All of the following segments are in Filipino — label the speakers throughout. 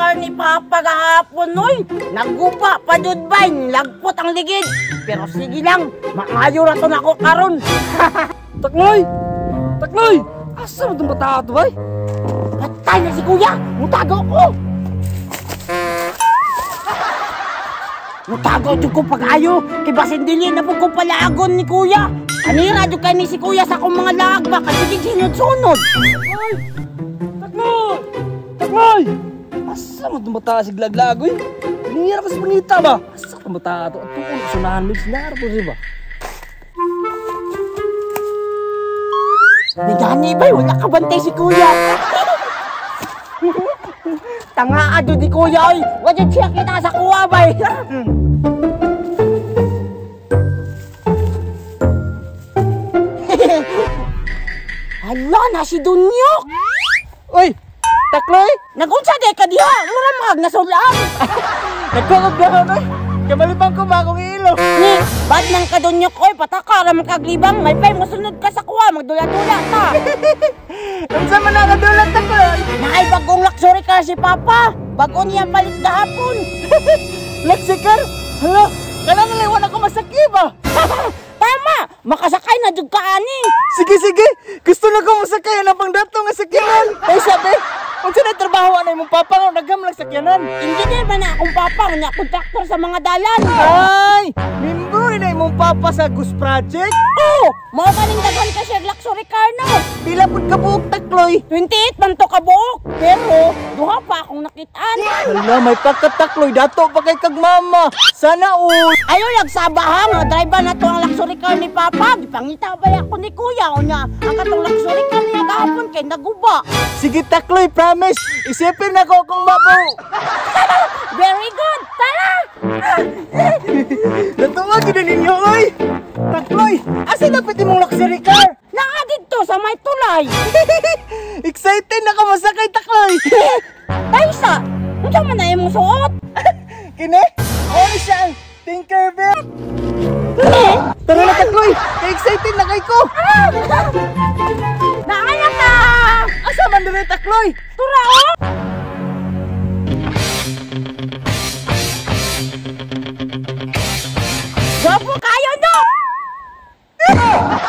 Speaker 1: car ni Papa gahapon, oy. Naggupa pa jud bay, lagpot ang ligid. Pero sige lang, maayo ra to nako karon.
Speaker 2: Takloy! Takloy! Asa mo itong bata ito, bay?
Speaker 1: Patay na si Kuya! Mutago ko! Mutago jud ko pag-ayo. Kay basin dili na po ko palagon ni Kuya. Anira jud kay ni si Kuya sa akong mga lagba. Kasi sinod-sunod.
Speaker 2: Ay! Takloy! Takloy! Asa mo itong bata si Glaglagoy? Pinihira ka sa pangita ba? Asa itong bata ito? At tukong sunahan mo yung sinara po siya ba?
Speaker 1: Nagani bay, wala ka bantay si Kuya. Tanga ado di Kuya, oy. Wala siya kita sa kuwa bay. Hala na si Dunyok.
Speaker 2: Oy! Takloy!
Speaker 1: Nagunsa di ka diha, mura mag nasulaan.
Speaker 2: Nagkakot ka na, oy! Kamalibang ko ba akong ilo?
Speaker 1: Ni, bad nang ka Dunyok, oy. Pataka ra magkaglibang. May pay masunod ka sa kuwa, magdula-dula ta.
Speaker 2: Unsa man nakadulat, Takloy?
Speaker 1: Naay bagong luxury car si Papa. Bago niya palit gahapon.
Speaker 2: Lexicar? Hala! Kailangan liwan ako masakiba!
Speaker 1: Tama! Makasakay na jud ka ani.
Speaker 2: Sige, sige! Gusto na ko masakay na pang dato nga sakyanan! Ay, sabi! Kung saan trabaho na imong papa nga naghamlang sakyanan?
Speaker 1: Engineer man na akong papa nga kontraktor sa mga dalan.
Speaker 2: Ay! Mimboy na imong papa sa Goose Project?
Speaker 1: Oo! Mao kaning daghan ka siya luxury car no.
Speaker 2: Pila pud ka buok, Takloy?
Speaker 1: 28 man to ka buok. Pero duha pa akong nakitaan.
Speaker 2: Hala, may pagkatakloy. Dato pa kay kag mama. Sana all.
Speaker 1: Ayo nagsaba ha nga driver na to ang luxury car ni Papa. Gipangita ba ako ni Kuya o niya ang katong luxury car niya gahapon kay naguba.
Speaker 2: Sige, Takloy, promise. Isipin na ko kung mabaw.
Speaker 1: Very good! Tara!
Speaker 2: Natuwag yun ninyo, oy! Takloy, asa dapat imong luxury car?
Speaker 1: Naa dito sa may tulay.
Speaker 2: Excited na ka masakay, Takloy!
Speaker 1: Taysa! Unsa man na imong suot?
Speaker 2: Kini? Ano siya ang Tinkerbell? Tara na, Takloy! Ka-excited na kay ko!
Speaker 1: Naaya ka!
Speaker 2: Asa man doon, Takloy?
Speaker 1: Tura o! Gwapo kayo no!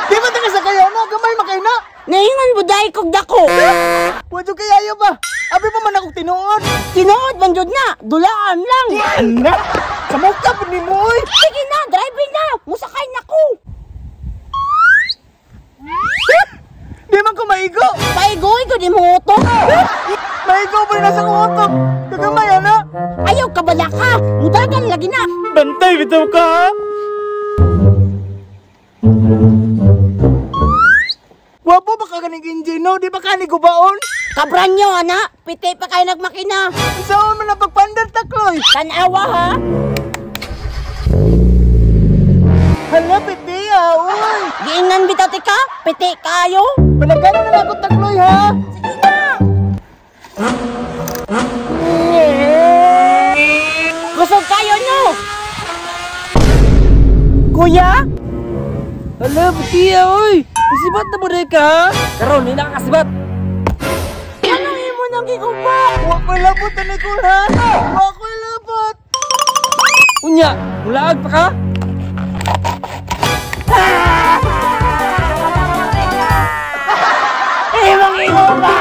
Speaker 2: Di ba taga sa kayo, no? Gamay makay na!
Speaker 1: Naingon buday kog dako.
Speaker 2: Wadyo kayayo ba? Abi pa man akong tinuod!
Speaker 1: Tinuod man jud na, dulaan lang.
Speaker 2: Anak! Kamukha pa ni mo, oy!
Speaker 1: Sige na, driving na. Musakay na ko.
Speaker 2: Di man ko maigo!
Speaker 1: Paigoy ko di mo to.
Speaker 2: Maigo pa rin nasa kuotok! Kagamay, ana!
Speaker 1: Ayaw ka bala ka. Mudagan lagi na.
Speaker 2: Bantay, bitaw ka, ha? Wapo ba ka kanig injino? Di ba kanig gubaon?
Speaker 1: Kabranyo, ana. Piti pa kayo nagmakina.
Speaker 2: Saan mo na pagpandar, Takloy?
Speaker 1: Tanawa, ha?
Speaker 2: Hala, piti, ha? Uy!
Speaker 1: Giingnan bitaw ka? Piti kayo?
Speaker 2: Palagalan na ako, Takloy, ha?
Speaker 1: Sige na. Kusog kayo, no?
Speaker 2: Kuya? Hala, piti, ha? Uy! Isibat na mo rin ka, ha? Karon, hindi na kakasibat.
Speaker 1: Anong imo nang giguba?
Speaker 2: Huwag ko'y labot, Anikul, ha? Huwag ko'y labot! Unya, mulaag pa ka?
Speaker 1: Imong imo ba?